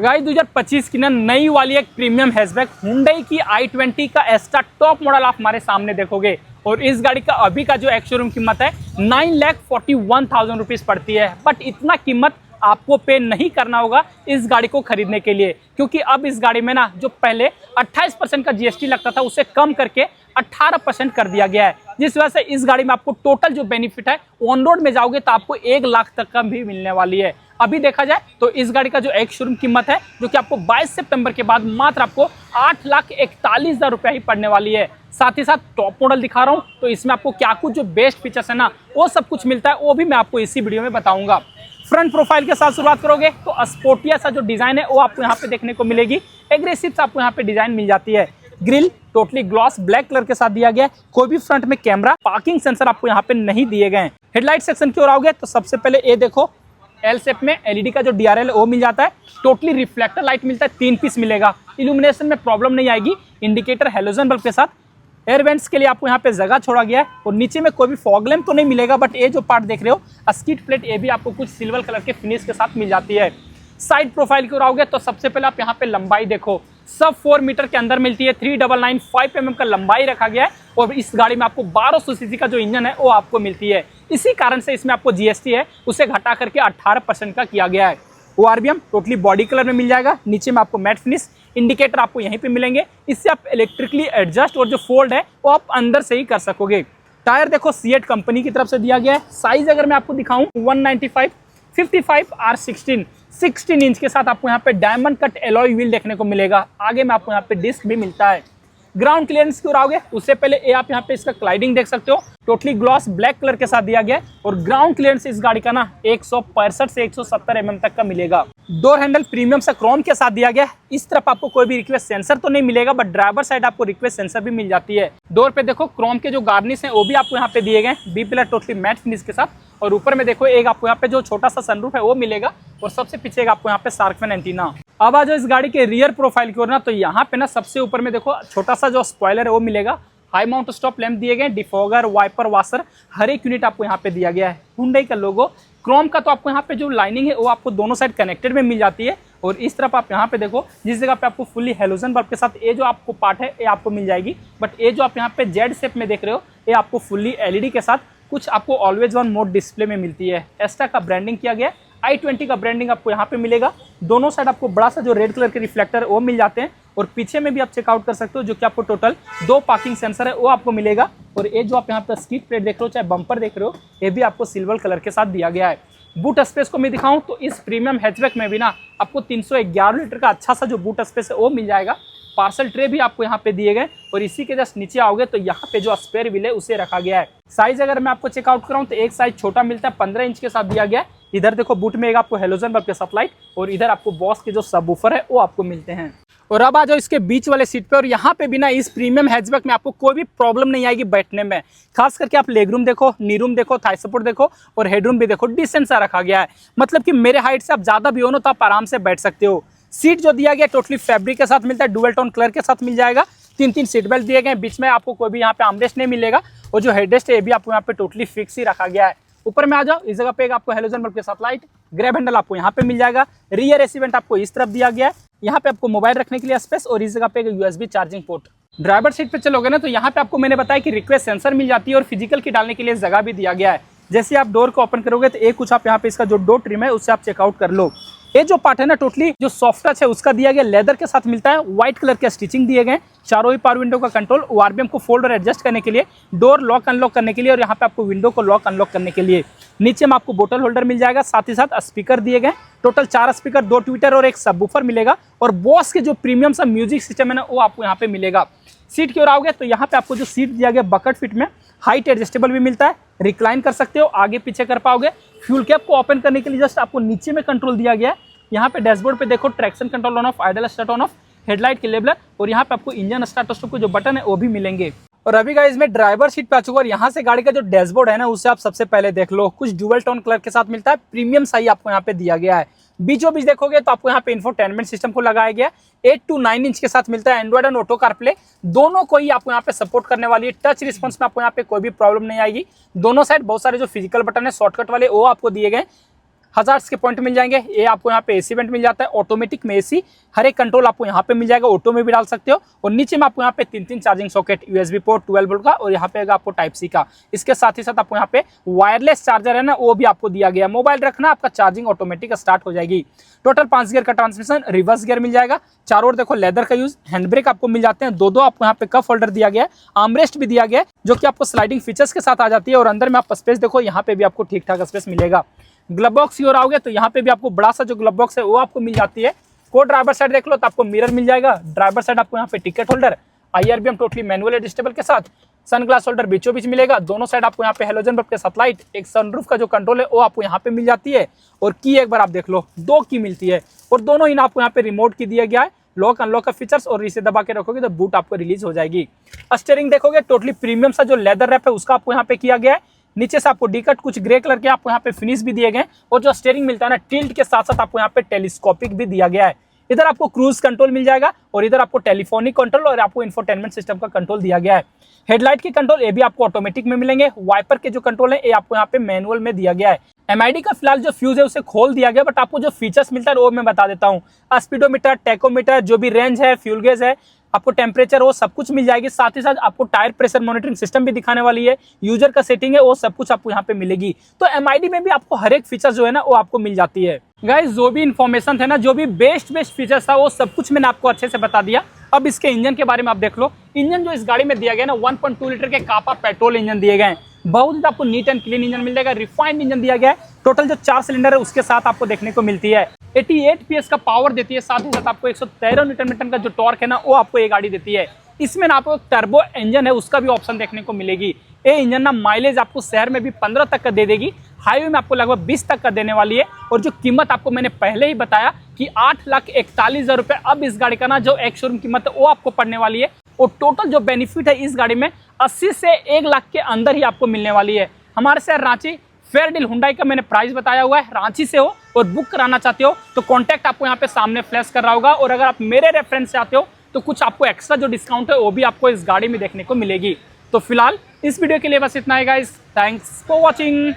Guys 2025 की ना नई वाली एक प्रीमियम हैचबैक हुंडई की i20 का एस्टा टॉप मॉडल आप हमारे सामने देखोगे। और इस गाड़ी का अभी का जो एक्स शोरूम कीमत है 9,41,000 रुपीज़ पड़ती है। बट इतना कीमत आपको पे नहीं करना होगा इस गाड़ी को खरीदने के लिए, क्योंकि अब इस गाड़ी में ना जो पहले 28% का जीएसटी लगता था उसे कम करके 18% कर दिया गया है, जिस वजह से इस गाड़ी में आपको टोटल जो बेनिफिट है ऑन रोड में जाओगे तो आपको 1 लाख तक का भी मिलने वाली है। अभी देखा जाए तो इस गाड़ी का जो एक शोरूम कीमत है जो कि आपको 22 सितंबर के बाद मात्र आपको 8,41,000 रुपया ही पड़ने वाली है। साथ ही साथ टॉप मॉडल दिखा रहा हूँ तो इसमें आपको क्या कुछ जो बेस्ट फीचर्स है ना वो सब कुछ मिलता है, वो भी मैं आपको इसी वीडियो में बताऊंगा। फ्रंट प्रोफाइल के साथ शुरुआत करोगे तो स्पोर्टिया सा जो डिजाइन है वो आपको यहाँ पे देखने को मिलेगी। एग्रेसिव आपको यहाँ पे डिजाइन मिल जाती है। Grill totally gloss black colour के साथ दिया गया है। कोई भी फ्रंट में कैमरा पार्किंग सेंसर आपको यहाँ पे नहीं दिए गए हैं। हेडलाइट सेक्शन की ओर आओगे तो सबसे पहले ये देखो एल शेप में एलईडी का जो डीआरएल है वो मिल जाता है। टोटली रिफ्लेक्टर लाइट मिलता है, 3 पीस मिलेगा। इल्यूमिनेशन में प्रॉब्लम नहीं आएगी। इंडिकेटर हेलोजन बल्ब के साथ। एयर वेंट्स के लिए आपको यहाँ पे जगह छोड़ा गया है और नीचे में कोई भी फॉग लैम्प तो नहीं मिलेगा, बट ये जो पार्ट देख रहे हो स्किड प्लेट ये भी आपको कुछ सिल्वर कलर के फिनिश के साथ मिल जाती है। साइड प्रोफाइल की ओर आओगे तो सबसे पहले आप यहाँ पे लंबाई देखो, सब 4 मीटर के अंदर मिलती है। 3995 mm का लंबाई रखा गया है और इस गाड़ी में आपको 1200 सीसी का जो इंजन है वो आपको मिलती है। इसी कारण से इसमें आपको जीएसटी है उसे घटा करके 18% का किया गया है। ओआरबीएम टोटली बॉडी कलर में मिल जाएगा। नीचे में आपको मैट फिनिश। इंडिकेटर आपको यहीं पे मिलेंगे। इससे आप इलेक्ट्रिकली एडजस्ट और जो फोल्ड है वो आप अंदर से ही कर सकोगे। टायर देखो सीएट कंपनी की तरफ से दिया गया है। साइज अगर मैं आपको दिखाऊं 195 55 R16 16 इंच के साथ आपको यहाँ पे डायमंड कट एलॉय व्हील देखने को मिलेगा। आगे में आपको यहाँ पे डिस्क भी मिलता है। ग्राउंड क्लियरेंस की ओर आओगे उससे पहले ये आप यहाँ पे इसका क्लाइडिंग देख सकते हो। टोटली ग्लॉस ब्लैक कलर के साथ दिया गया है और ग्राउंड क्लियरेंस इस गाड़ी का ना 165 से 170 mm तक का मिलेगा। डोर हैंडल प्रीमियम सा क्रोम के साथ दिया गया है। इस तरफ आपको कोई भी रिक्वेस्ट सेंसर तो नहीं मिलेगा, बट ड्राइवर साइड आपको रिक्वेस्ट सेंसर भी मिल जाती है। डोर पे देखो क्रोम के जो गार्निश है वो भी आपको यहाँ पे दिए गए। B pillar totally matt finish के साथ और ऊपर में देखो एक आपको यहाँ पे जो छोटा सा सनरूफ है वो मिलेगा और सबसे पीछे आपको यहाँ पे शार्क फिन एंटीना। अब आ जाओ इस गाड़ी के रियर प्रोफाइल की ओर ना, तो यहाँ पे ना सबसे ऊपर में देखो छोटा सा जो स्पॉइलर है वो मिलेगा। हाई माउंट स्टॉप लैंप दिए गए, डिफॉगर वाइपर वाशर हर एक यूनिट आपको यहाँ पे दिया गया है। हुंडई का लोगो क्रोम का, तो आपको यहाँ पे जो लाइनिंग है वो आपको दोनों साइड कनेक्टेड में मिल जाती है। और इस तरफ आप यहाँ पे देखो जिस जगह पे आपको फुल्ली हेलोजन बल्ब के साथ ये जो आपको पार्ट है ये आपको मिल जाएगी, बट ये जो आप यहाँ पे जेड शेप में देख रहे हो ये आपको फुल्ली एलईडी के साथ कुछ आपको ऑलवेज वन मोड डिस्प्ले में मिलती है। एस्टा का ब्रांडिंग किया गया है। i20 का ब्रांडिंग आपको यहाँ पे मिलेगा। दोनों साइड आपको बड़ा सा जो रेड कलर के रिफ्लेक्टर वो मिल जाते हैं और पीछे में भी आप चेकआउट कर सकते हो जो कि आपको टोटल 2 पार्किंग सेंसर है वो आपको मिलेगा। और ये जो आप यहाँ पे स्किड प्लेट देख रहे हो चाहे बम्पर देख रहे हो ये भी आपको सिल्वर कलर के साथ दिया गया है। बूट स्पेस को मैं दिखाऊं तो इस प्रीमियम हैचबैक में भी ना आपको 311 लीटर का अच्छा सा जो बूट स्पेस है वो मिल जाएगा। पार्सल ट्रे भी आपको यहाँ पे दिए गए और इसी के जस्ट नीचे आओगे तो यहाँ पे जो स्पेयर व्हील है उसे रखा गया है। साइज अगर मैं आपको चेकआउट कराऊं तो एक साइज छोटा मिलता है 15 इंच के साथ दिया गया है। इधर देखो बूट में एक आपको हेलोजन बल्ब के साथ लाइट और इधर आपको बॉस के जो सबवूफर है वो आपको मिलते हैं। और अब आ जाओ इसके बीच वाले सीट पे और यहाँ पे भी ना इस प्रीमियम हैचबैक में आपको कोई भी प्रॉब्लम नहीं आएगी बैठने में। खास करके आप लेग रूम देखो, नी रूम देखो, थाई सपोर्ट देखो और हेडरूम भी देखो डिसेंट सा रखा गया है। मतलब कि मेरे हाइट से आप ज्यादा भी हो ना तो आप आराम से बैठ सकते हो। सीट जो दिया गया टोटली फैब्रिक के साथ मिलता है, डुअल टोन कलर के साथ मिल जाएगा। 3 सीट बेल्ट दिए गए, बीच में आपको कोई भी यहाँ पे आर्मरेस्ट नहीं मिलेगा और जो हेडरेस्ट है ये भी आपको यहाँ पे टोटली फिक्स ही रखा गया है। ऊपर में आ जाओ इस जगह पे एक आपको हेलोजन बल्ब के साथ लाइट, ग्रैब हैंडल आपको यहाँ पे मिल जाएगा। रियर एसी वेंट आपको इस तरफ दिया गया है। यहाँ पे आपको मोबाइल रखने के लिए स्पेस और इस जगह पे एक USB charging port. Driver seat पे चलोगे ना तो यहाँ पे आपको मैंने बताया कि रिक्वेस्ट सेंसर मिल जाती है और फिजिकल की डालने के लिए जगह भी दिया गया है। जैसे आप डोर को ओपन करोगे तो एक कुछ आप यहाँ पे इसका जो डोर ट्रिम है उससे आप चेकआउट कर लो। ये जो पार्ट है ना टोटली जो सॉफ्ट टच है उसका दिया गया लेदर के साथ मिलता है। व्हाइट कलर के स्टिचिंग दिए गए, चारों ही पावर विंडो का कंट्रोल, ओआरबीएम को फोल्ड और एडजस्ट करने के लिए, डोर लॉक अनलॉक करने के लिए और यहाँ पे आपको विंडो को लॉक अनलॉक करने के लिए। नीचे में आपको बोतल होल्डर मिल जाएगा, साथ ही साथ स्पीकर दिए गए। टोटल 4 स्पीकर, 2 ट्विटर और एक सबवूफर मिलेगा और बॉस के जो प्रीमियम सा म्यूजिक सिस्टम है ना वो आपको यहाँ पे मिलेगा। सीट की ओर आओगे तो यहाँ पे आपको जो सीट दिया गया बकेट फिट में, हाइट एडजस्टेबल भी मिलता है। रिक्लाइन कर सकते हो, आगे पीछे कर पाओगे। फ्यूल कैप को ओपन करने के लिए जस्ट आपको नीचे में कंट्रोल दिया गया है। यहाँ पे डैशबोर्ड पे देखो traction control on off, idol start on off, headlight के लेबलर और यहाँ पे आपको इंजन स्टार्ट स्टॉप के जो बटन है वो भी मिलेंगे। और अभी गाइस मैं ड्राइवर सीट पे आ चुका और यहाँ से गाड़ी का जो डैशबोर्ड है ना उसे आप सबसे पहले देख लो। कुछ डुअल टोन कलर के साथ मिलता है, प्रीमियम साइज आपको यहाँ पे दिया गया है। बीचों बीच देखोगे तो आपको यहाँ पे इंफोटेनमेंट सिस्टम को लगाया गया है। 8 to 9 इंच के साथ मिलता है। एंड्रॉइड एंड ऑटो कारप्ले दोनों को ही आपको यहाँ पे सपोर्ट करने वाली है। टच रिस्पॉन्स में आपको यहाँ पे कोई भी प्रॉब्लम नहीं आएगी। दोनों साइड बहुत सारे जो फिजिकल बटन है शॉर्टकट वाले वो आपको दिए गए। हजार्ड्स के पॉइंट मिल जाएंगे। ये आपको यहाँ पे एसी वेंट मिल जाता है, ऑटोमेटिक में एसी, हर एक कंट्रोल आपको यहाँ पे मिल जाएगा, ऑटो में भी डाल सकते हो। और नीचे में आपको यहाँ पे 3 charging socket, USB port 12 volt का, और यहाँ पे आपको टाइप सी का। इसके साथ ही साथ आपको यहाँ पे वायरलेस चार्जर है ना, वो भी आपको दिया गया। मोबाइल रखना, आपका चार्जिंग ऑटोमेटिक स्टार्ट हो जाएगी। टोटल 5 गियर का ट्रांसमिशन, रिवर्स गियर मिल जाएगा। चारों ओर देखो लेदर का यूज, हैंड ब्रेक आपको मिल जाते हैं, दो आपको यहाँ पे कप होल्डर दिया गया है, आर्मरेस्ट भी दिया गया है जो कि आपको स्लाइडिंग फीचर्स के साथ आ जाती है। और अंदर में आप स्पेस देखो, यहाँ पे भी आपको ठीक ठाक स्पेस मिलेगा। ग्लव बॉक्स की ओर आओगे तो यहाँ पे भी आपको बड़ा सा जो ग्लव बॉक्स है वो आपको मिल जाती है। को ड्राइवर साइड देख लो तो आपको मिरर मिल जाएगा। ड्राइवर साइड आपको यहाँ पे ticket holder, IRBM totally manual adjustable के साथ, सनग्लास होल्डर बीचों बीच मिलेगा। दोनों साइड आपको यहाँ पे हेलोजन बल्ब के साथ लाइट, एक सनरूफ का जो कंट्रोल है वो आपको यहाँ पे मिल जाती है। और की एक बार आप देख लो, 2 की मिलती है, और दोनों ही आपको यहाँ पे रिमोट की दिया गया है। लॉक अनलॉक का फीचर्स, और इसे दबा के रखोगे तो बूट आपको रिलीज हो जाएगी। स्टीयरिंग देखोगे टोटली प्रीमियम सा जो लेदर रैप है उसका आपको यहाँ पे किया गया है। नीचे से आपको डी कट कुछ ग्रे कलर के आपको यहाँ पे फिनिश भी दिए गए। और जो स्टीयरिंग मिलता है ना, टिल्ट के साथ साथ आपको यहाँ पे टेलीस्कोपिक भी दिया गया है। इधर आपको क्रूज कंट्रोल मिल जाएगा, और इधर आपको टेलीफोनिक कंट्रोल और आपको इंफोटेनमेंट सिस्टम का कंट्रोल दिया गया है। हेडलाइट के कंट्रोल ये भी आपको ऑटोमेटिक में मिलेंगे। वाइपर के जो कंट्रोल है ये आपको यहाँ पे मैनुअल में दिया गया है। MID का फिलहाल जो फ्यूज है उसे खोल दिया गया, बट आपको जो फीचर्स मिलता है वो मैं बता देता हूँ। स्पीडोमीटर, टेकोमीटर, जो भी रेंज है, फ्यूल गेज है, आपको टेम्परेचर, वो सब कुछ मिल जाएगी। साथ ही साथ आपको टायर प्रेशर मॉनिटरिंग सिस्टम भी दिखाने वाली है। यूजर का सेटिंग है वो सब कुछ आपको यहाँ पे मिलेगी। तो MID में भी आपको हर एक फीचर जो है ना वो आपको मिल जाती है। गाइस जो भी इन्फॉर्मेशन थे ना, जो भी बेस्ट फीचर्स था वो सब कुछ मैंने आपको अच्छे से बता दिया। अब इसके इंजन के बारे में आप देख लो। इंजन जो इस गाड़ी में दिया गया ना, 1.2 लीटर के कापा पेट्रोल इंजन दिए गए हैं। बहुत ही आपको नीट एंड क्लीन इंजन मिल जाएगा। रिफाइंड इंजन दिया गया है। टोटल जो 4 सिलेंडर है उसके साथ आपको देखने को मिलती है। 88 PS का पावर देती है। साथ ही साथ आपको 113 न्यूटन मीटर का जो टॉर्क है ना वो आपको ये गाड़ी देती है। इसमें ना आपको टर्बो इंजन है उसका भी ऑप्शन देखने को मिलेगी। ये इंजन ना माइलेज आपको शहर में भी 15 तक का दे देगी, हाईवे में आपको लगभग 20 तक का देने वाली है। और जो कीमत आपको मैंने पहले ही बताया कि 8,41,000 रुपये अब इस गाड़ी का ना जो एक शोरूम कीमत है वो आपको पड़ने वाली है। और टोटल जो बेनिफिट है इस गाड़ी में 80 से 1 लाख के अंदर ही आपको मिलने वाली है। हमारे शहर रांची फेयर डील हुंडई का मैंने प्राइस बताया हुआ है। रांची से हो और बुक कराना चाहते हो तो कॉन्टैक्ट आपको यहाँ पे सामने फ्लैश कर रहा होगा। और अगर आप मेरे रेफरेंस से आते हो तो कुछ आपको एक्स्ट्रा जो डिस्काउंट है वो भी आपको इस गाड़ी में देखने को मिलेगी। तो फिलहाल इस वीडियो के लिए बस इतना ही गाइस। Thanks for watching.